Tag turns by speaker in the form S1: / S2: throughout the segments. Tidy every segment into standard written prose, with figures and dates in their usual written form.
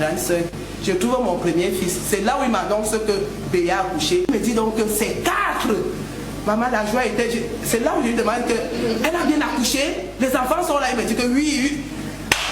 S1: grande soeur. Je trouve mon premier fils. C'est là où il m'annonce que Béa a accouché. Il me dit donc que c'est 4. Maman, la joie était... C'est là où je lui demande qu'elle a bien accouché. Les enfants sont là. Il me dit que oui,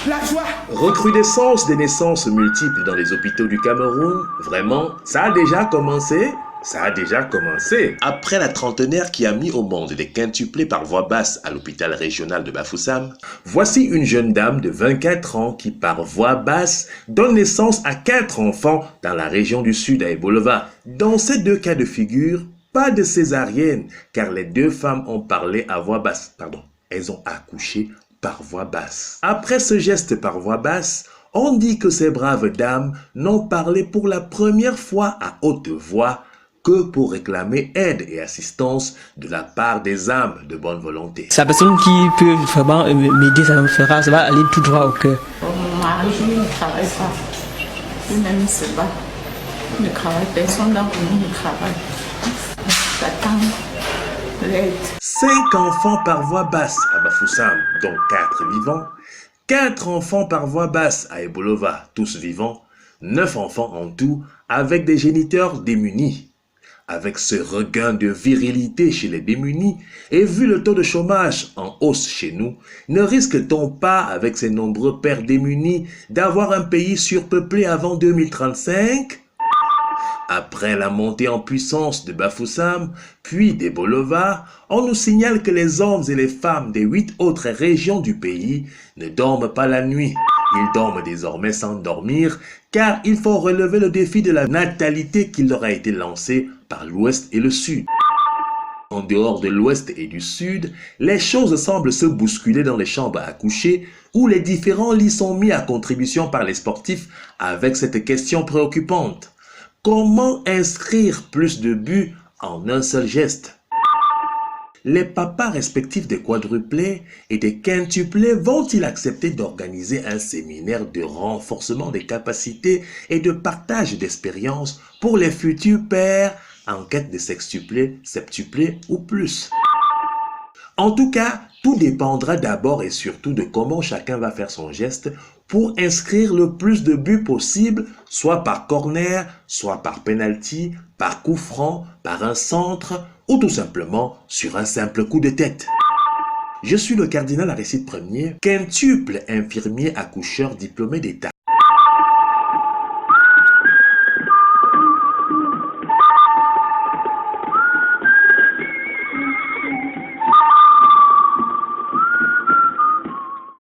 S1: la joie.
S2: Recrudescence des naissances multiples dans les hôpitaux du Cameroun. Vraiment, ça a déjà commencé. Ça a déjà commencé. Après la trentenaire qui a mis au monde des quintuplés par voie basse à l'hôpital régional de Bafoussam, voici une jeune dame de 24 ans qui, par voie basse, donne naissance à 4 enfants dans la région du sud à Ebolova. Dans ces 2 cas de figure, pas de césarienne, car les 2 femmes ont parlé à voix basse. Pardon, elles ont accouché par voie basse. Après ce geste par voie basse, on dit que ces braves dames n'ont parlé pour la première fois à haute voix que pour réclamer aide et assistance de la part des âmes de bonne volonté.
S3: C'est la personne qui peut vraiment m'aider, ça va aller tout droit au cœur.
S4: Mon mari ne travaille pas. Lui-même ne sait pas. Il ne travaille, personne dans le monde ne travaille. J'attends l'aide.
S2: 5 enfants par voie basse à Bafoussam, dont 4 vivants. 4 enfants par voie basse à Ebolova, tous vivants. 9 enfants en tout, avec des géniteurs démunis. Avec ce regain de virilité chez les démunis et vu le taux de chômage en hausse chez nous, ne risque-t-on pas, avec ces nombreux pères démunis, d'avoir un pays surpeuplé avant 2035 ? Après la montée en puissance de Bafoussam, puis d'Ebolova, on nous signale que les hommes et les femmes des 8 autres régions du pays ne dorment pas la nuit. Ils dorment désormais sans dormir, car il faut relever le défi de la natalité qui leur a été lancé par l'Ouest et le Sud. En dehors de l'Ouest et du Sud, les choses semblent se bousculer dans les chambres à coucher, où les différents lits sont mis à contribution par les sportifs avec cette question préoccupante. Comment inscrire plus de buts en un seul geste? Les papas respectifs des quadruplés et des quintuplés vont-ils accepter d'organiser un séminaire de renforcement des capacités et de partage d'expériences pour les futurs pères en quête de sextuplés, septuplés ou plus? En tout cas, tout dépendra d'abord et surtout de comment chacun va faire son geste pour inscrire le plus de buts possible, soit par corner, soit par penalty, par coup franc, par un centre ou tout simplement sur un simple coup de tête. Je suis le cardinal Aristide Ier, quintuple infirmier accoucheur diplômé d'État.